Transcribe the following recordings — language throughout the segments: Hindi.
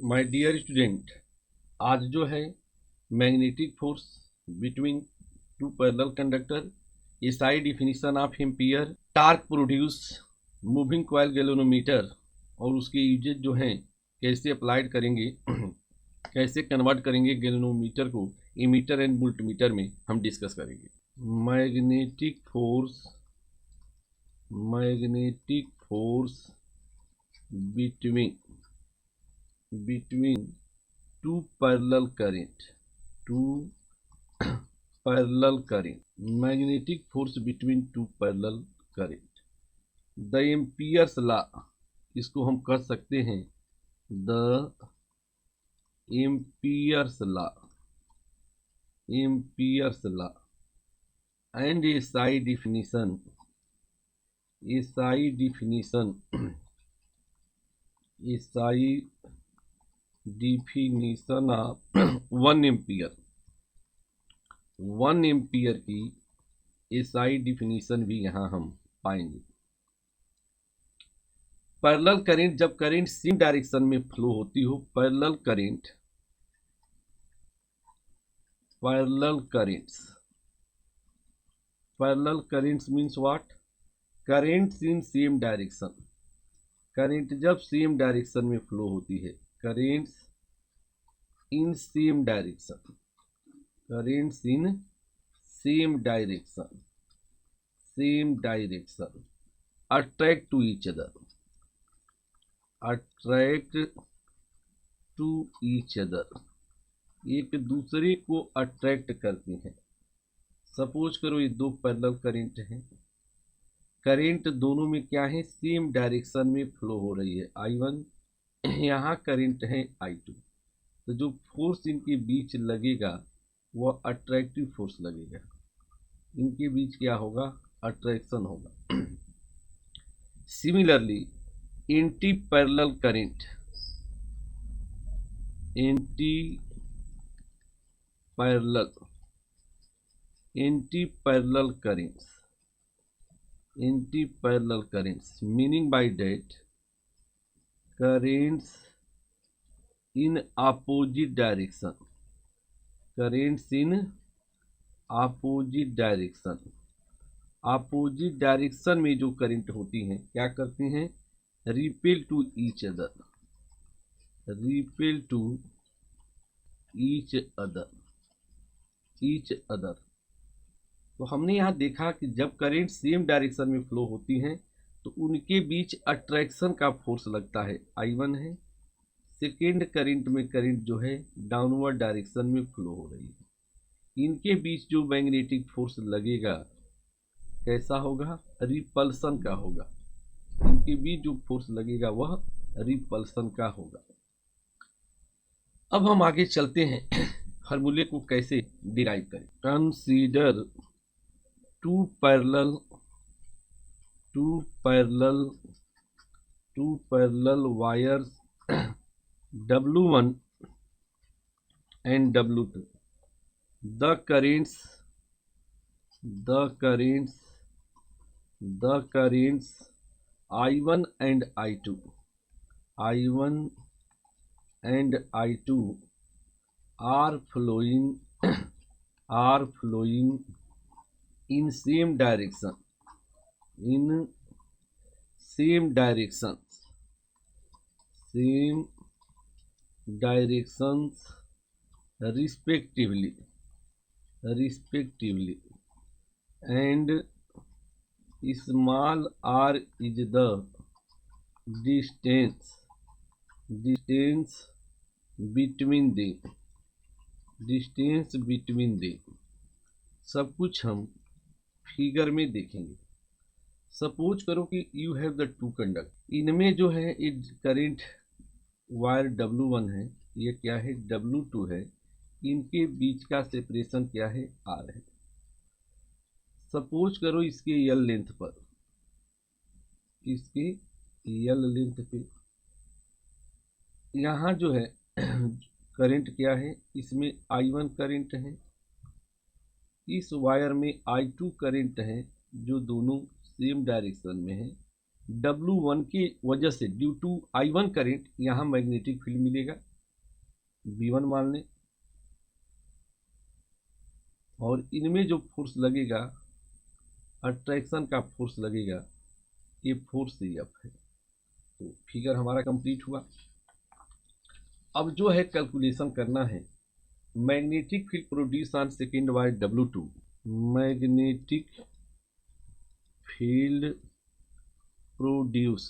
माय डियर स्टूडेंट, आज जो है magnetic force between two parallel conductor, SI definition of ampere, torque produce, moving coil galvanometer और उसके यूजेज जो हैं कैसे अप्लाइड करेंगे कैसे कन्वर्ट करेंगे गैल्वेनोमीटर को इमीटर एंड मुल्टीमीटर में हम डिस्कस करेंगे। Magnetic force between two parallel current, magnetic force between two parallel current, the Ampere's law, इसको हम कह सकते हैं the Ampere's law and SI definition of 1 ampere की एसआई डिफिनीशन भी यहाँ हम पाएंगे। पैरेलल करंट, जब करंट सेम डायरेक्शन में फ्लो होती हो, parallel currents means what? Currents in same direction. Current जब सेम डायरेक्शन में फ्लो होती है, currents in same direction attract to each other, एक दूसरे को अट्रैक्ट करती हैं। सपोज करो ये दो पैरेलल करंट हैं, करंट दोनों में क्या है? सेम डायरेक्शन में फ्लो हो रही है। I1, यहाँ करंट है I2, तो जो फोर्स इनके बीच लगेगा वह अट्रैक्टिव फोर्स लगेगा। इनके बीच क्या होगा? अट्रैक्शन होगा। Similarly anti parallel currents, meaning by that currents in opposite direction, opposite direction में जो करंट होती हैं क्या करती हैं? Repel to each other. तो हमने यहाँ देखा कि जब करंट सेम डायरेक्शन में फ्लो होती हैं तो उनके बीच अट्रैक्शन का फोर्स लगता है, I1 है। सेकेंड करंट में करंट जो है डाउनवर्ड डायरेक्शन में फ्लो हो रही है, इनके बीच जो मैग्नेटिक फोर्स लगेगा कैसा होगा? रिपल्सन का होगा। इनके बीच जो फोर्स लगेगा वह रिपल्सन का होगा। अब हम आगे चलते हैं, फार्मूले को कैसे डिराइव करें। Consider two parallel wires W1 and W2. The currents I1 and I2 are flowing in same directions respectively, and small r is the distance between them। सब कुछ हम फिगर में देखेंगे। सपोज करो कि you have the two conductor, इनमें जो है एक करंट वायर W1 है, ये क्या है? W2 है। इनके बीच का सेपरेशन क्या है? R है। सपोज करो इसके L लेंथ पे यहाँ जो है करंट क्या है? इसमें I1 करंट है, इस वायर में I2 करंट है, जो दोनों सेम डायरेक्शन में है। W1 की वजह से ड्यू टू I1 करंट यहाँ मैग्नेटिक फील्ड मिलेगा, V1 मान लें, और इनमें जो फोर्स लगेगा, अट्रैक्शन का फोर्स लगेगा, ये फोर्स F है। तो फिगर हमारा कंप्लीट हुआ। अब जो है कैलकुलेशन करना है, magnetic field produce on second wire W2, magnetic field produce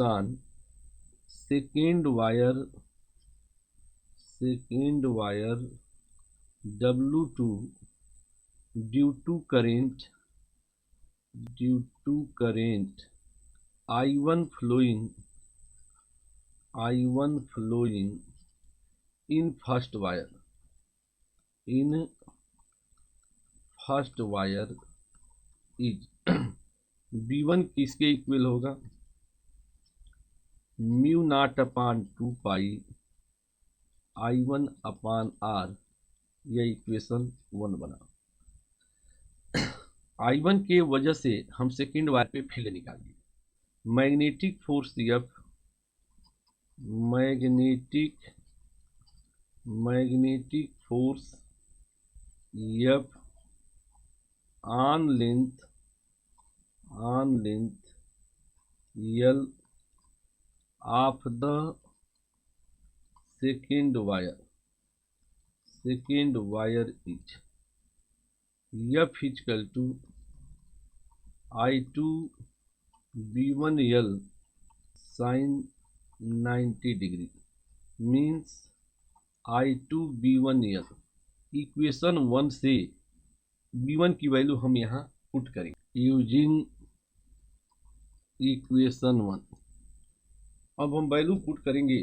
on second wire W2 due to current I1 flowing in first wire is V1 किसके इक्वल होगा, mu naught upon 2 pi I1 upon R। यह इक्वेशन 1 बना। I1 के वजह से हम सेकेंड वायर पे फील्ड निकालेंगे। Magnetic force F, magnetic force F on length L of the second wire is F equal to I2 V1L sin 90 degree, means I2 V1L। Equation 1 से V1 की वैल्यू हम यहाँ पुट करेंगे यूजिंग इक्वेशन 1। अब हम वैल्यू पुट करेंगे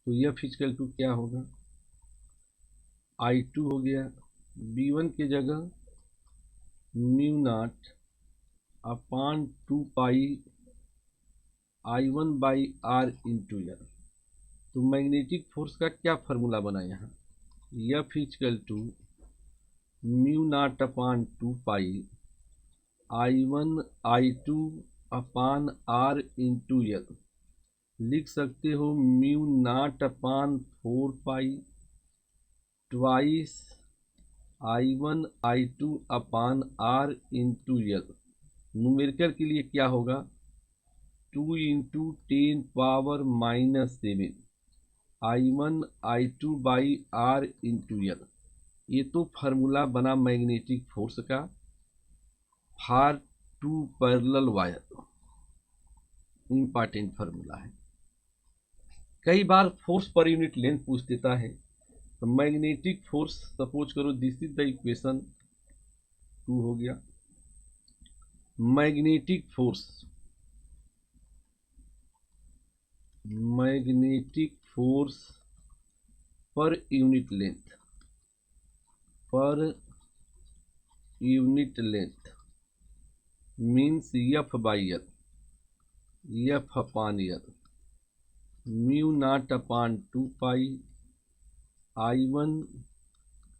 तो F इक्वल टू क्या होगा, I2 हो गया, V1 के जगह mu naught upon 2 pi I1 by R into L। तो मैग्नेटिक फोर्स का क्या फार्मूला बना यहाँ, F equal to mu naught upon 2 pi I2 upon R into L। लिख सकते हो mu naught upon 4 pi twice I2 upon R into L। Numerical के लिए क्या होगा, 2 into 10 power -7 I2 by R into L। ये तो फार्मूला बना मैग्नेटिक फोर्स का for 2 parallel wire, important formula है। कई बार फोर्स पर यूनिट लेंथ पूछ देता है, तो मैग्नेटिक फोर्स सपोज करो दिस इज द इक्वेशन 2 हो गया। Magnetic force per unit length means F by L, F upon L, mu naught upon 2 pi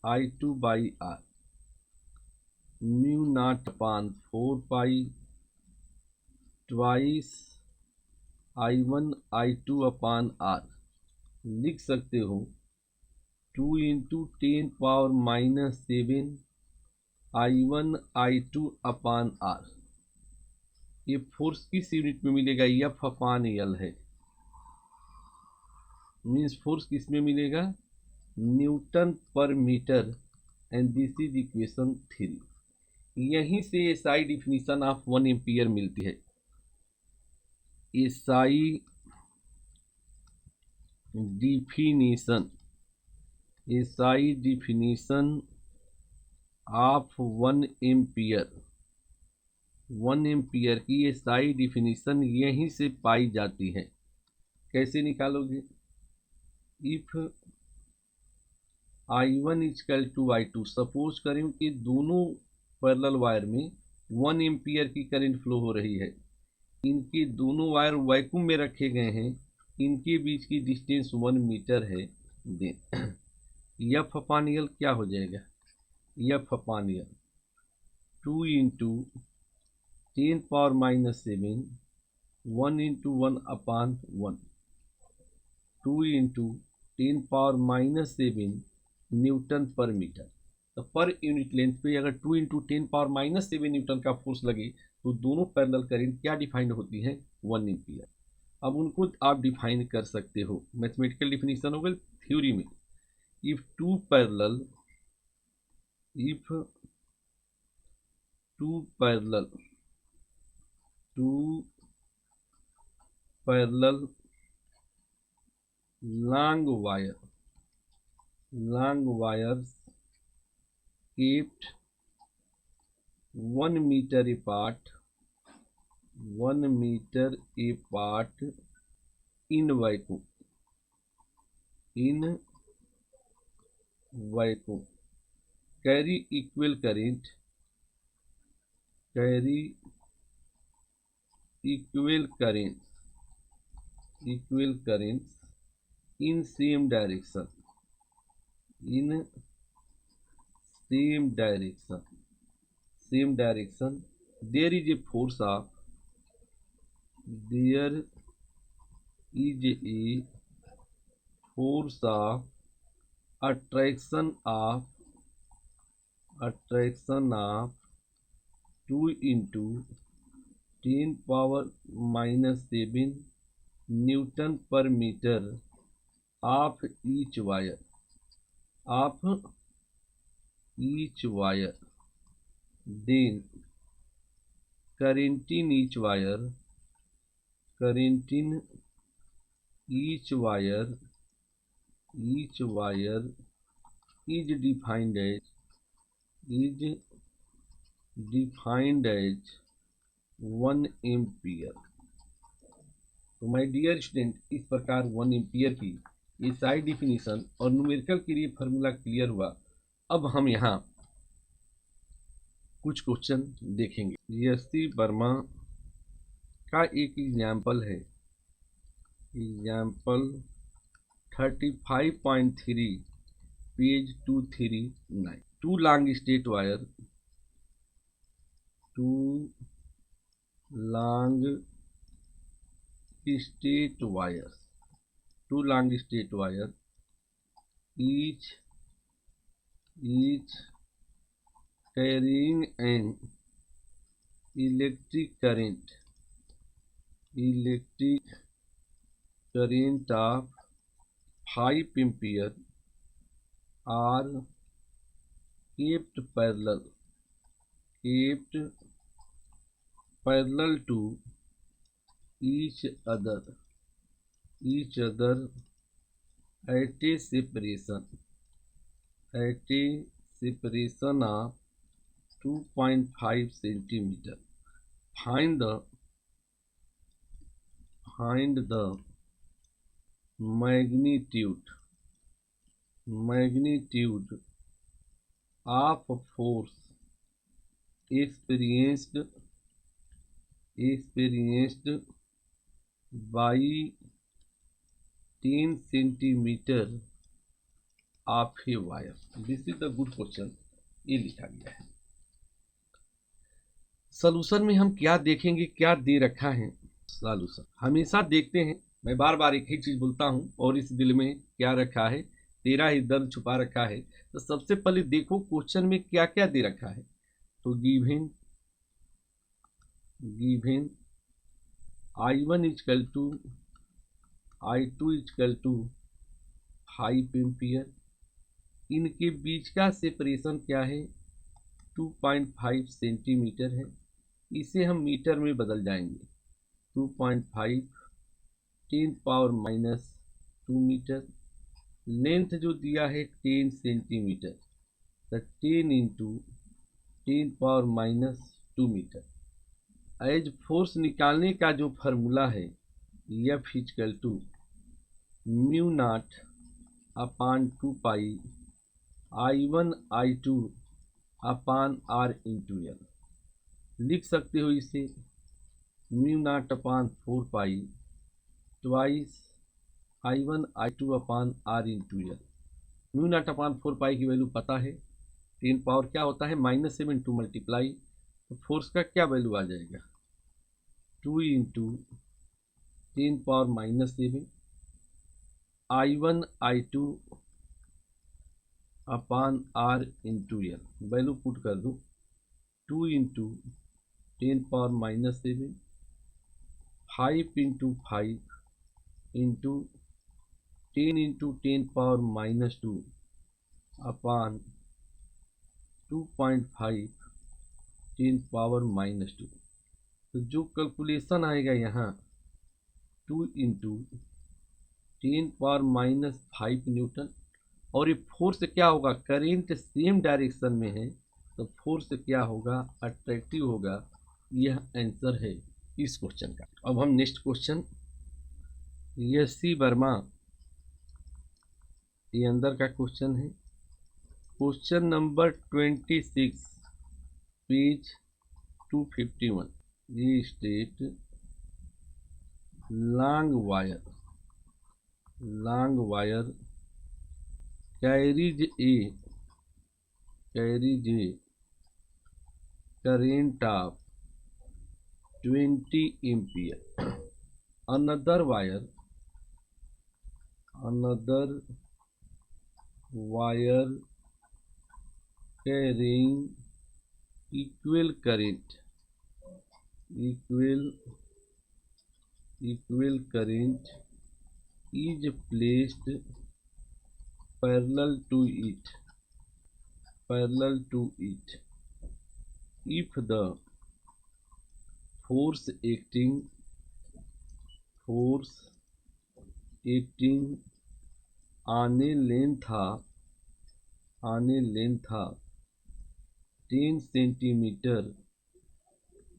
I2 by R, mu naught upon 4 pi twice I2 upon R। लिख सकते हो 2 into 10 power -7 I2 upon R। ये फोर्स किस यूनिट में मिलेगा, F अपान L है, मीन्स फोर्स किस में मिलेगा, newton per metre, and this is equation 3। यहीं से SI डिफिनीशन ऑफ 1 एम्पियर मिलती है। SI डिफिनीशन ऑफ 1 एम्पियर की SI डिफिनीशन यहीं से पाई जाती है। कैसे निकालोगे, if I1 equal to I2, suppose करें कि दोनों पैरेलल वायर में 1 एम्पियर की करंट फ्लो हो रही है, इनके दोनों वायर वैक्यूम में रखे गए हैं, इनके बीच की डिस्टेंस 1 मीटर है। देन F अपान L क्या हो जाएगा, F upon L 2 into 10 power -7 1 into 1 अपान 1। 2 × 10⁻⁷ न्यूटन पर मीटर। तो पर यूनिट लेंथ पे अगर 2 × 10⁻⁷ न्यूटन का फोर्स लगे तो दोनों पैरेलल करंट क्या डिफाइंड होती है, 1 एम्पियर। अब उनको आप डिफाइन कर सकते हो, मैथमेटिकल डिफिनीशन हो गई। थ्योरी में if two parallel long wires kept 1 meter apart in vacuum carry equal currents in same direction, there is a force of attraction of 2 × 10⁻⁷ Newton per meter of each wire. Then current in each wire is defined as 1 ampere. तो माय डियर स्टूडेंट, इस प्रकार 1 एम्पियर की ये सारी डिफिनीशन और न्यूमेरिकल के लिए फार्मूला क्लियर हुआ। अब हम यहाँ कुछ क्वेश्चन देखेंगे। यस्ती वर्मा का एक एग्जाम्पल है, example 35.3 page 239। Two long straight wire each carrying an electric current of 5 ampere are kept parallel to each other at a separation of 2.5 centimeter. Find the magnitude of force experienced by 10 centimeter of a wire. This is the good question। ये लिखा गया है। सॉल्यूशन में हम क्या देखेंगे, क्या दे रखा है। सॉल्यूशन हमेशा देखते हैं, मैं बार बार एक ही चीज बोलता हूं, और इस दिल में क्या रखा है, तेरा ही दर्द छुपा रखा है। तो सबसे पहले देखो क्वेश्चन में क्या क्या दे रखा है। तो गिवन I1 = I2 = 5 एम्पियर। इनके बीच का सेपरेशन क्या है, 2.5 सेंटीमीटर है। इसे हम मीटर में बदल जाएंगे, 2.5 10⁻⁻² मीटर। लेंथ जो दिया है 10 सेंटीमीटर, तो 10 × 10⁻² मीटर। एज फोर्स निकालने का जो फार्मूला है, F = μ0/2π I1 I2 R × L। लिख सकते हो इसे μ0/4π twice I1 I2 R × L। μ0/4π की वैल्यू पता है, 10 पावर क्या होता है, -7 टू मल्टीप्लाई। तो फोर्स का क्या वैल्यू आ जाएगा, 2 × 10⁻⁷ I1 I2 upon R into L, value put कर दूँ 2 into 10⁻⁷, 5 into 5 into 10 into 10⁻² upon 2.5 10⁻²। तो जो कैलकुलेशन आएगा यहाँ 2 इंटू 10⁻⁵ न्यूटन, और ये फोर्स क्या होगा, करेंट सेम डायरेक्शन में है तो फोर्स क्या होगा, अट्रैक्टिव होगा। यह आंसर है इस क्वेश्चन का। अब हम नेक्स्ट क्वेश्चन, यस सी वर्मा, ये अंदर का क्वेश्चन है। Question number 26, page 251। ये state long wire carries a current of 20 ampere. Another wire carrying equal current is placed parallel to it if the force acting on a length of 10 centimeter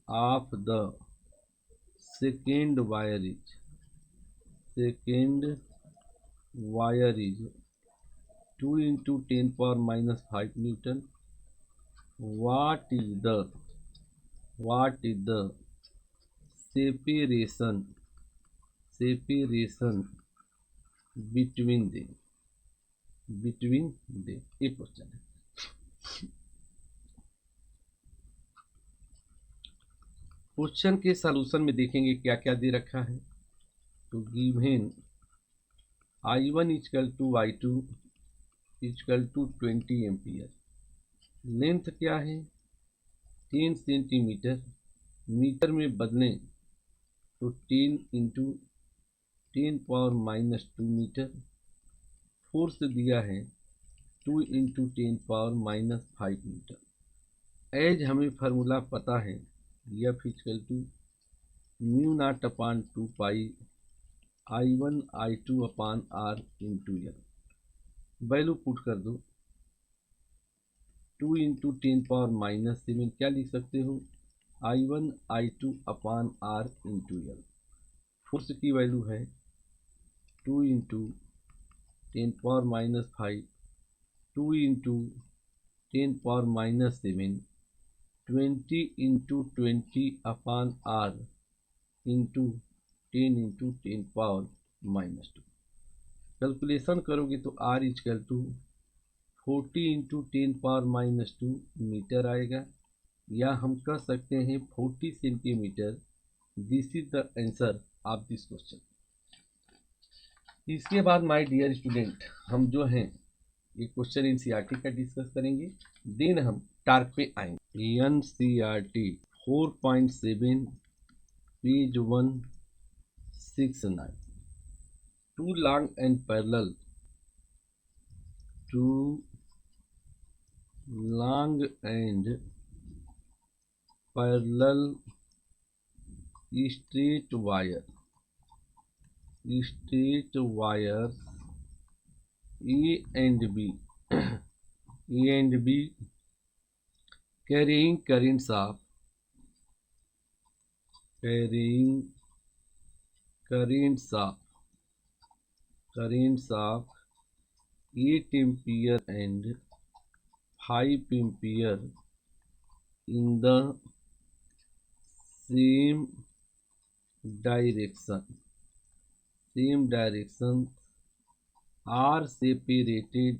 of the second wire is 2 into 10⁻⁵ Newton. What is the separation between them? एक क्वेश्चन है। क्वेश्चन के सॉल्यूशन में देखेंगे क्या क्या दे रखा है। तो given I1 equal to I2 equal to 20 ampere, length क्या है 10 सेंटीमीटर, मीटर में बदलें तो 10 इंटू 10⁻² मीटर, फोर्स दिया है 2 इंटू 10⁻⁵ मीटर। एज हमें फार्मूला पता है, F equal to μ0 upon 2 pi I1 I2 upon R into L. Value put कर दो 2 इंटू 10⁻⁷, क्या लिख सकते हो I1 I2 upon R into L. Force की वैल्यू है 2 into 10⁻⁵, 2 into 10⁻⁷, 20 into 20 upon R into 10 into 10⁻²। Calculation करोगे तो R equal to 40 into 10⁻² metre आएगा, या हम कह सकते हैं 40 centimetre. This is the answer of this question. इसके बाद माय डियर स्टूडेंट, हम जो हैं ये क्वेश्चन एनसीईआरटी का डिस्कस करेंगे, देन हम टार्क पे आएंगे। NCERT 4.7 page 169। Two long and parallel straight wires A and B carrying currents of 8 ampere and 5 ampere in the same direction are separated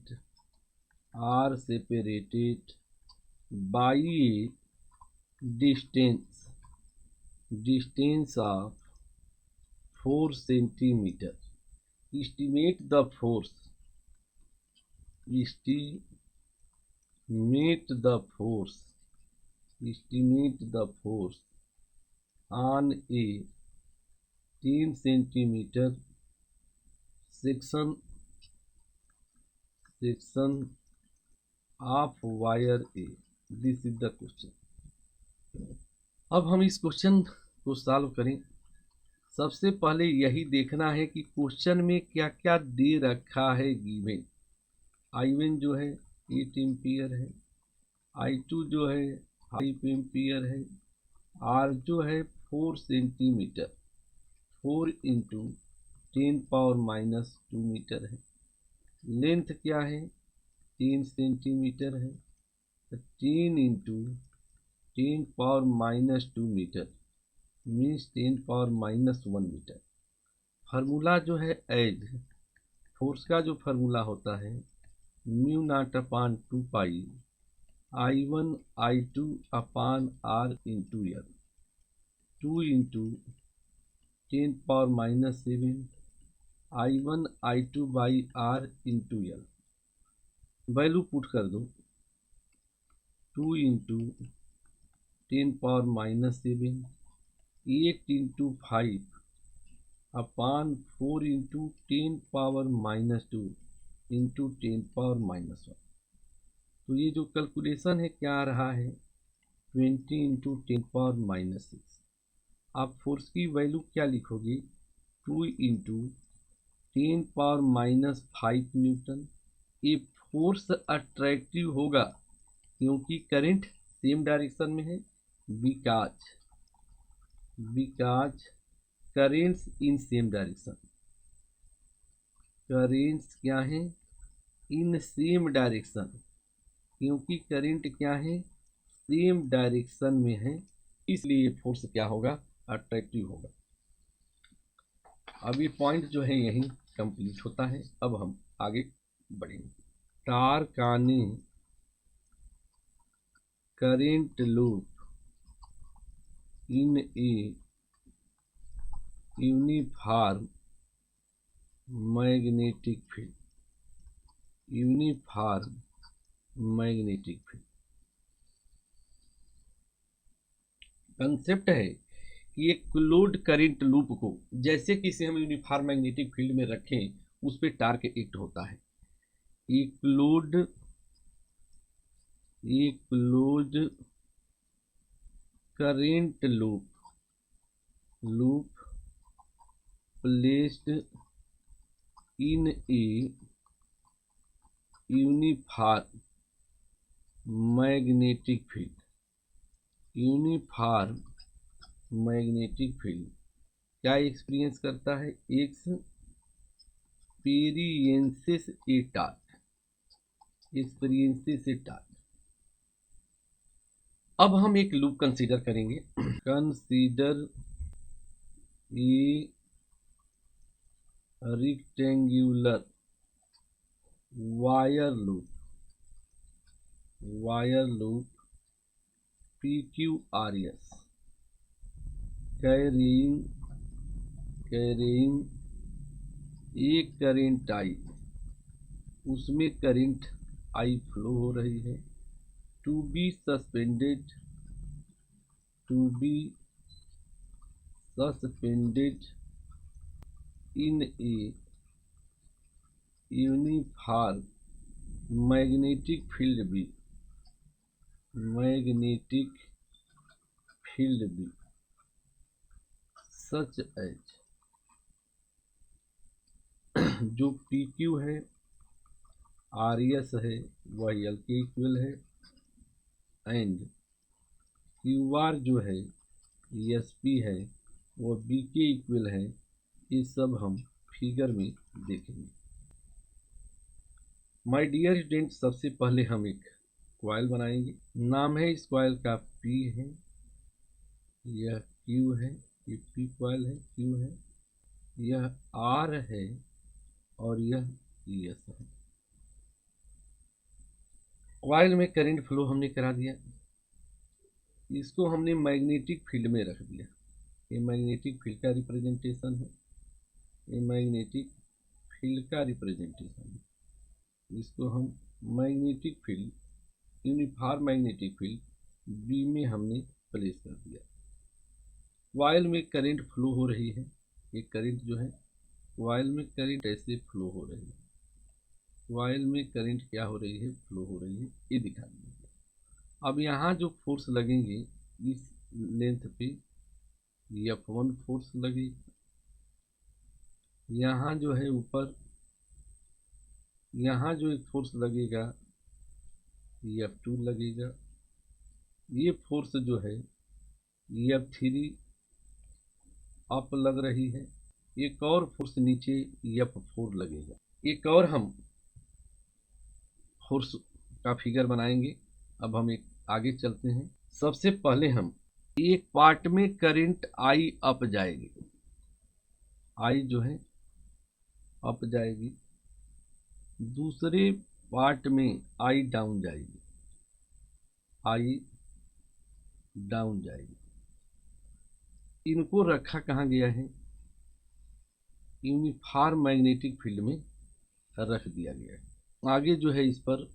by a distance of 4 centimeter। estimate the force, estimate the force, estimate the force on a 10 centimeter section of wire A. This is the question. अब हम इस क्वेश्चन को सॉल्व करें। सबसे पहले यही देखना है कि क्वेश्चन में क्या क्या दे रखा है गिवन। I1 जो है 8 एम्पियर है, I2 जो है 5 एम्पियर है, R जो है 4 सेंटीमीटर, 4 इंटू 10⁻² मीटर है। लेंथ क्या है 10 सेंटीमीटर है, 10 into 10⁻² metre means 10⁻⁻1 metre. Formula जो है एज फोर्स का जो फार्मूला होता है μ0/2π I1 I2 upon R into L, 2 into 10⁻⁷ I1 I2 by R into L। Value put कर दो, 2 इंटू 10⁻⁷, 8 इंटू 5 अपान 4 इंटू 10⁻² इंटू 10⁻⁻1। तो ये जो कैलकुलेशन है क्या आ रहा है 20 इंटू 10⁻⁻6। आप फोर्स की वैल्यू क्या लिखोगे 2 इंटू 10⁻⁻5 न्यूटन। ये फोर्स अट्रैक्टिव होगा क्योंकि करंट सेम डायरेक्शन में है, because currents in same direction. Currents क्या है इन सेम डायरेक्शन, क्योंकि करंट क्या है सेम डायरेक्शन में है, इसलिए फोर्स क्या होगा अट्रैक्टिव होगा। अब ये पॉइंट जो है यहीं कंप्लीट होता है। अब हम आगे बढ़ेंगे। Torque on A current loop in a uniform magnetic field, uniform magnetic field. Concept है कि एक क्लोज्ड करंट लूप को जैसे किसी हम यूनिफॉर्म मैग्नेटिक फील्ड में रखें उस पर टॉर्क एक्ट होता है। एक closed current loop placed in a uniform magnetic field, uniform magnetic field क्या एक्सपीरियंस करता है experiences a torque, experiences a torque. अब हम एक लूप कंसीडर करेंगे। Consider a rectangular wire loop PQRS carrying एक करंट I, उसमें करंट I फ्लो हो रही है, to be suspended in a uniform magnetic field भी, सच एज जो PQ है RS है वह L के इक्वल है, एंड QR जो है SP है वह B के इक्वल है। ये सब हम फिगर में देखेंगे। माय डियर स्टूडेंट, सबसे पहले हम एक कॉइल बनाएंगे। नाम है इस कॉइल का P है, यह Q है, ये P कॉइल है, Q है, यह R है और यह S है। कॉइल में करंट फ्लो हमने करा दिया, इसको हमने मैग्नेटिक फील्ड में रख दिया। ये मैग्नेटिक फील्ड का रिप्रेजेंटेशन है, ये मैग्नेटिक फील्ड का रिप्रेजेंटेशन है, इसको हम magnetic field, uniform magnetic field B में हमने प्लेस कर दिया। कॉइल में करंट फ्लो हो रही है, ये करंट जो है कॉइल में करंट ऐसे फ्लो हो रही है, कॉइल में करंट क्या हो रही है, फ्लो हो रही है, ये दिखा दीजिए। अब यहाँ जो फोर्स लगेंगे इस लेंथ पे F1 फोर्स लगेगी, यहाँ जो है ऊपर यहाँ जो एक फोर्स लगेगा F2 लगेगा, ये फोर्स जो है F3 अप लग रही है, एक और फोर्स नीचे F4 लगेगा। एक और हम फोर्स का फिगर बनाएंगे। अब हम एक आगे चलते हैं। सबसे पहले हम एक पार्ट में करंट आई अप जाएगी, आई जो है अप जाएगी, दूसरे पार्ट में आई डाउन जाएगी, आई डाउन जाएगी। इनको रखा कहाँ गया है, यूनिफॉर्म मैग्नेटिक फील्ड में रख दिया गया है। आगे जो है इस पर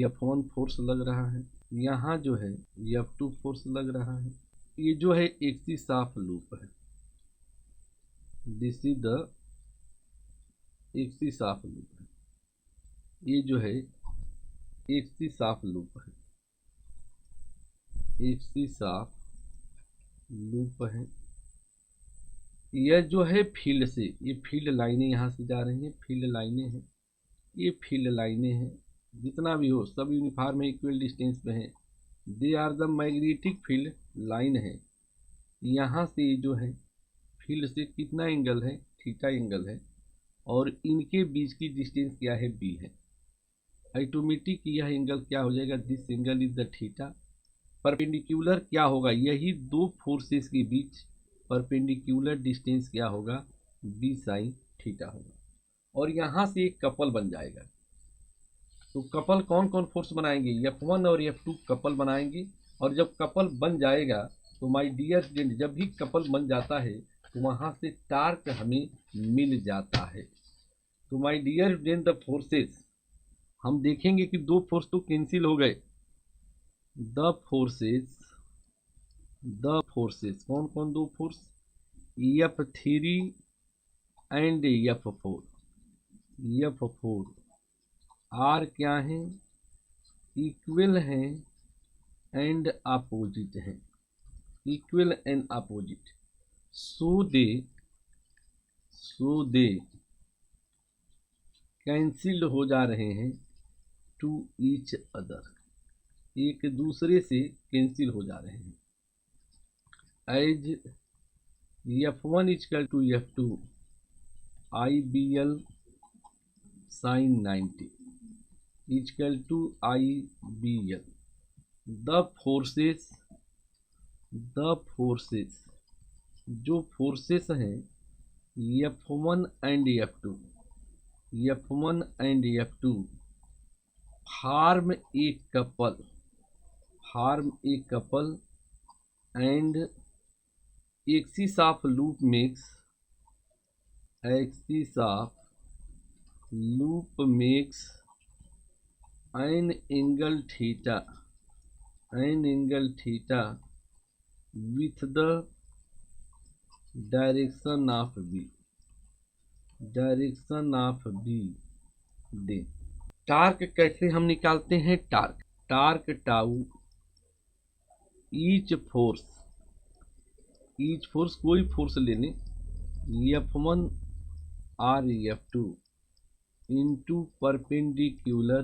F1 फोर्स लग रहा है, यहाँ जो है F2 फोर्स लग रहा है। ये जो है एक्सिस ऑफ लूप है, this is the axis of loop है, ये जो है एक्सिस ऑफ लूप है, एक्सिस ऑफ लूप है। यह जो है फील्ड से, ये फील्ड लाइनें यहाँ से जा रही हैं, फील्ड लाइनें हैं, ये फील्ड लाइनें हैं, जितना भी हो सब यूनिफॉर्म है, इक्वल डिस्टेंस पे हैं, they are the magnetic field line है। यहाँ से जो है फील्ड से कितना एंगल है, थीटा एंगल है, और इनके बीच की डिस्टेंस क्या है, बी है। ऑटोमेटिक यह एंगल क्या हो जाएगा, this angle is the theta. Perpendicular क्या होगा, यही दो फोर्सेस के बीच परपेंडिकुलर डिस्टेंस क्या होगा, बी साइन थीटा होगा। और यहाँ से एक कपल बन जाएगा। तो कपल कौन कौन फोर्स बनाएंगे, F1 और F2 कपल बनाएंगे। और जब कपल बन जाएगा तो माय डियर स्टूडेंट, जब भी कपल बन जाता है तो वहाँ से टार्क हमें मिल जाता है। तो my dear student, the forces, हम देखेंगे कि दो फोर्स तो कैंसिल हो गए। द फोर्सेस कौन कौन, दो force F3 and F4। F4 are क्या है, इक्वल हैं एंड अपोजिट हैं, equal and opposite. So they cancelled हो जा रहे हैं टू ईच अदर, एक दूसरे से कैंसिल हो जा रहे हैं। As F1 equal to F2 IBL sin 90 equal to IBL। The forces जो फोर्सेस हैं F1 and F2 form a couple and axis of loop makes an angle theta with the direction of B. The torque कैसे हम निकालते हैं, टार्क टाउ ईच फोर्स कोई फोर्स लेने F1 और F2 इंटू परपेंडिकुलर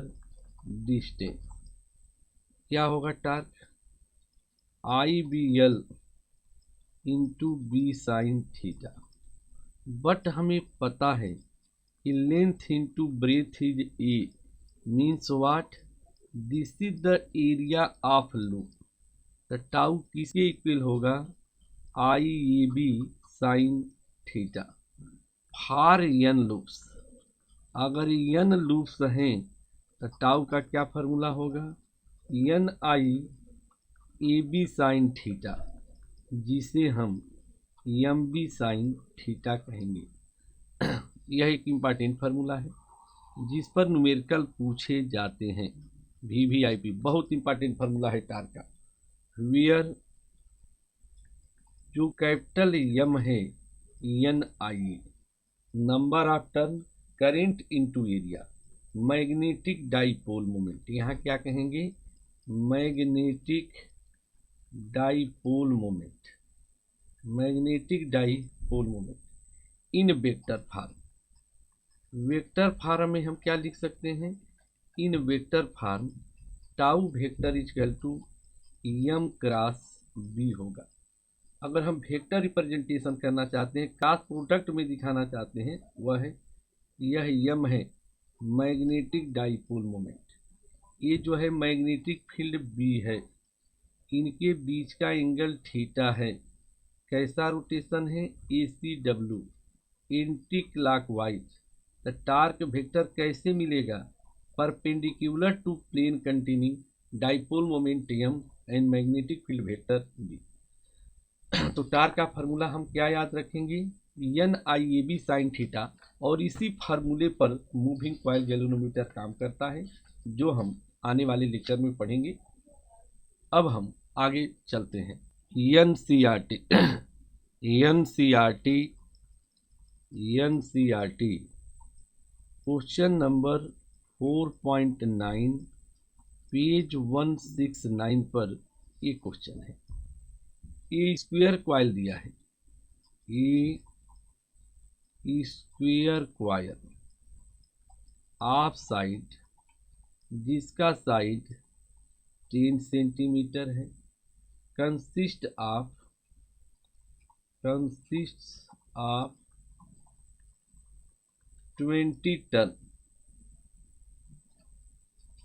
डिस्टेंस क्या होगा, torque IBL into B sine theta. But हमें पता है कि length into breadth is a, means what, this is the area of loop. तो टाउ किसके इक्वल होगा, IAB sine theta for n loops. अगर n लूप्स हैं तो टाउ का क्या फार्मूला होगा, NIAB साइन थीटा, जिसे हम MB साइन थीटा कहेंगे। यह एक इम्पॉर्टेंट फार्मूला है जिस पर न्यूमेरिकल पूछे जाते हैं। VVIP बहुत इंपॉर्टेंट फार्मूला है टार्क का। वेयर जो कैपिटल एम है NIE, number of turn, current into area, magnetic dipole moment. यहाँ क्या कहेंगे? Magnetic dipole moment, magnetic dipole moment in vector form. Vector form में हम क्या लिख सकते हैं? In vector form tau vector equal to m cross b होगा। अगर हम वेक्टर रिप्रेजेंटेशन करना चाहते हैं, क्रॉस प्रोडक्ट में दिखाना चाहते हैं, वह है यह m है मैग्नेटिक डाइपोल मोमेंट। ये जो है मैग्नेटिक फील्ड b है, इनके बीच का एंगल थीटा है। कैसा रोटेशन है? ACW, anti clockwise. तो टार्क वेक्टर कैसे मिलेगा? Perpendicular to plane containing dipole moment m and magnetic field vector b। तो टार्क का फार्मूला हम क्या याद रखेंगे? NIAB sine theta. और इसी फार्मूले पर मूविंग कॉइल गैल्वेनोमीटर काम करता है, जो हम आने वाले लेक्चर में पढ़ेंगे। अब हम आगे चलते हैं। NCERT क्वेश्चन नंबर 4.9 पेज 169 पर एक क्वेश्चन है। ये स्क्वायर कॉइल दिया है, ये स्क्वायर कॉइल ऑफ साइड, जिसका साइड 10 सेंटीमीटर है, consist of 20 turn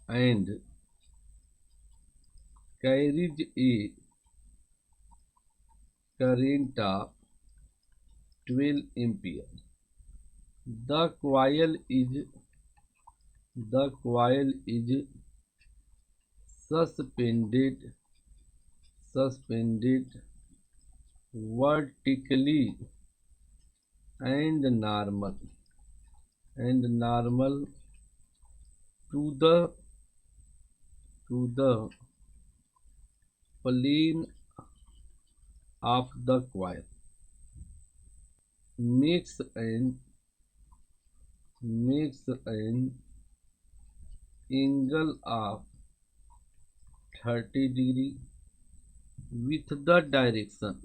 and carries a current of 12 ampere. The coil is suspended vertically and normal to the plane of the coil, makes an angle of 30 degree with the direction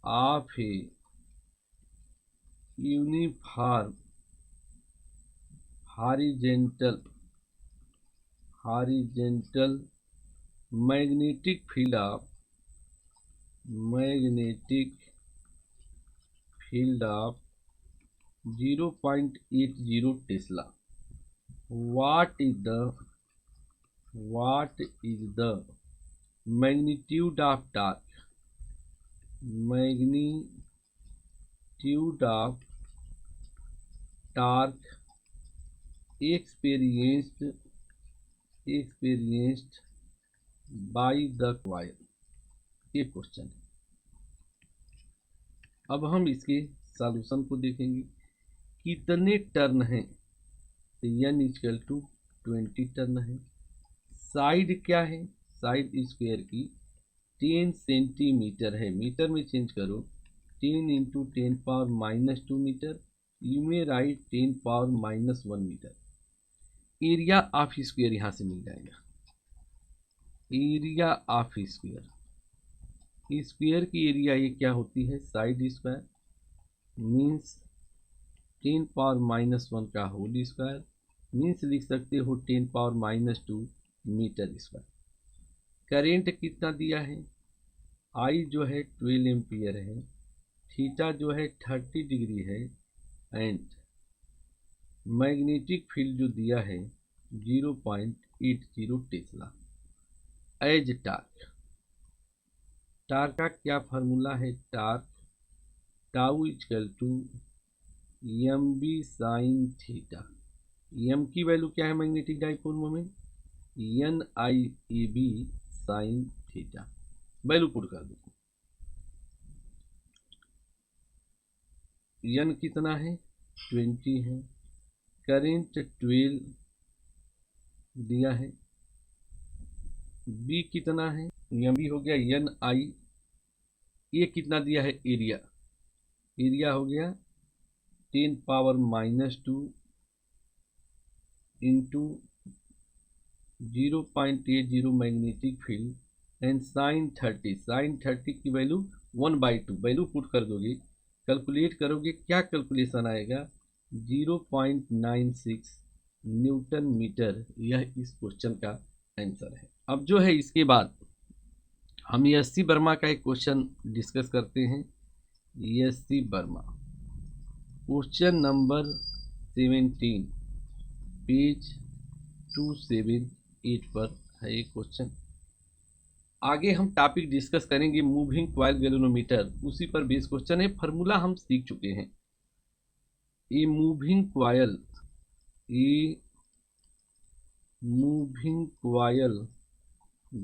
of a uniform horizontal magnetic field of 0.80 Tesla. What is the magnitude of torque? experienced by the coil? ये क्वेश्चन है। अब हम इसके सॉल्यूशन को देखेंगे। कितने टर्न हैं? तो n इक्वल टू 20 टर्न है। साइड क्या है? साइड स्क्वायर की 10 सेंटीमीटर है, मीटर में चेंज करो, 10 × 10⁻² metre, you may write 10⁻⁻1 metre. Area of square यहाँ से मिल जाएगा। एरिया ऑफ स्क्वायर की एरिया ये क्या होती है? साइड स्क्वायर मीन्स 10⁻⁻1 का होल स्क्वायर, मीन्स लिख सकते हो 10⁻⁻2 मीटर स्क्वायर। करेंट कितना दिया है? I जो है 12 एम्पियर है, थीटा जो है 30 डिग्री है, एंड मैग्नेटिक फील्ड जो दिया है 0.80 टेस्ला। एज टार्क का क्या फार्मूला है? Tau equal to MB sine theta. m की वैल्यू क्या है? Magnetic dipole moment, NIAB sine theta. Value put कर दो। n कितना है 20 है, करेंट 12 दिया है, b कितना है, यह भी हो गया n i, ये कितना दिया है एरिया, एरिया हो गया 10⁻² into 0.80 magnetic field and sine 30 की वैल्यू 1/2 वैल्यू पुट कर दोगे, कैलकुलेट करोगे, क्या कैलकुलेशन आएगा 0.96 न्यूटन मीटर। यह इस क्वेश्चन का आंसर है। अब जो है इसके बाद हम एस.सी. वर्मा का एक क्वेश्चन डिस्कस करते हैं। SC. Verma question number 17 page 278 पर है ये क्वेश्चन। आगे हम टॉपिक डिस्कस करेंगे मूविंग कॉइल गैल्वेनोमीटर, उसी पर बेस क्वेश्चन है, फार्मूला हम सीख चुके हैं। ये मूविंग कॉइल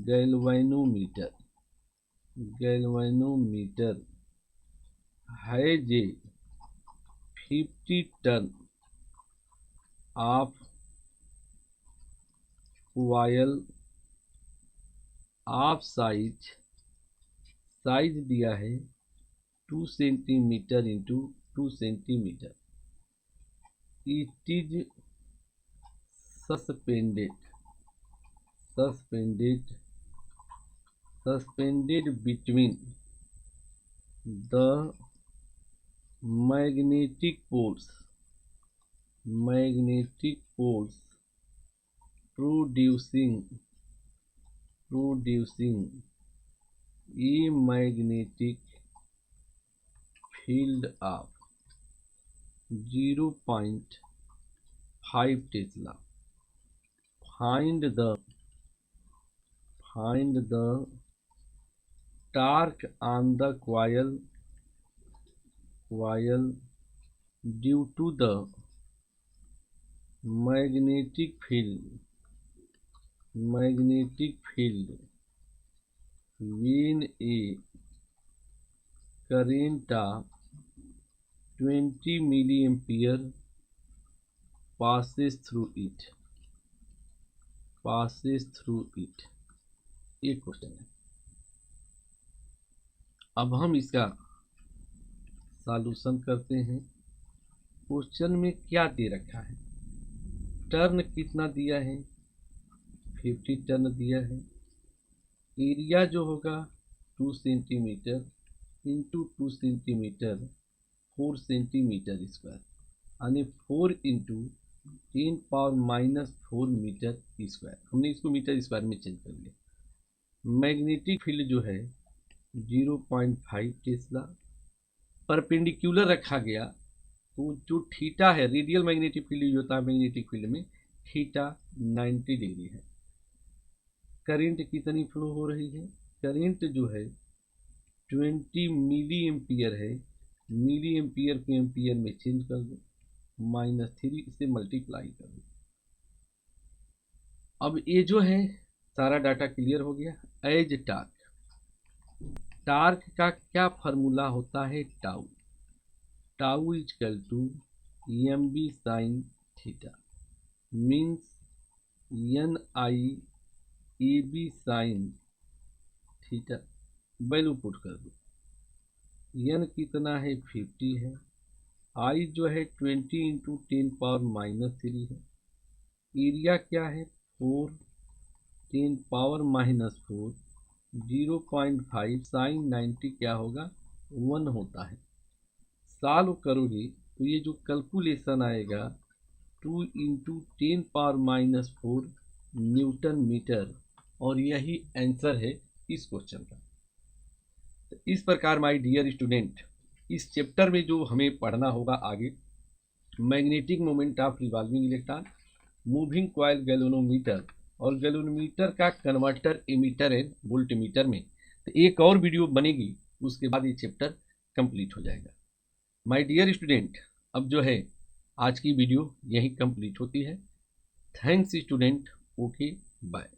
गैल्वेनोमीटर है जे 50 turn of coil of size दिया है 2 centimetre into 2 centimetre. It is suspended between the magnetic poles producing a magnetic field of 0.5 Tesla. Find the torque on the coil due to the magnetic field when a current of 20 milliampere passes through it। एक क्वेश्चन है। अब हम इसका सॉल्यूशन करते हैं। क्वेश्चन में क्या दे रखा है, टर्न कितना दिया है 50 टर्न दिया है, एरिया जो होगा 2 centimetre into 2 centimetre 4 centimetre square, यानी 4 इंटू 10⁻⁻4 मीटर स्क्वायर। हमने इसको मीटर स्क्वायर में चेंज कर लिया। मैग्नेटिक फील्ड जो है 0.5 टेस्ला, परपेंडिकुलर रखा गया, तो जो थीटा है, रेडियल मैग्नेटिक फील्ड जो होता है मैग्नेटिक फील्ड में, थीटा 90 डिग्री है। करंट कितनी फ्लो हो रही है, करंट जो है 20 मिली एम्पियर है, मिली एम्पियर को एम्पियर में चेंज कर दो, -3 से मल्टीप्लाई कर दो। अब ये जो है सारा डाटा क्लियर हो गया। एज टार्क का क्या फार्मूला होता है, tau equal to mb sin theta means ni ab sin theta. Value put कर दो, n कितना है 50 है, i जो है 20 इंटू 10⁻³ है, एरिया क्या है 4 10⁻⁻4 0.5 साइन 90 क्या होगा 1 होता है। सॉल्व करोगे तो ये जो कैलकुलेशन आएगा 2 इंटू 10⁻⁻4 न्यूटन मीटर, और यही आंसर है इस क्वेश्चन का। तो इस प्रकार माय डियर स्टूडेंट, इस चैप्टर में जो हमें पढ़ना होगा आगे, magnetic moment of revolving electron, moving coil galvanometer, और गैल्वेनोमीटर का कन्वर्टर एमीटर एंड वोल्टमीटर में। तो एक और वीडियो बनेगी, उसके बाद ये चैप्टर कंप्लीट हो जाएगा। माय डियर स्टूडेंट, अब जो है आज की वीडियो यही कंप्लीट होती है। Thanks student, okay bye.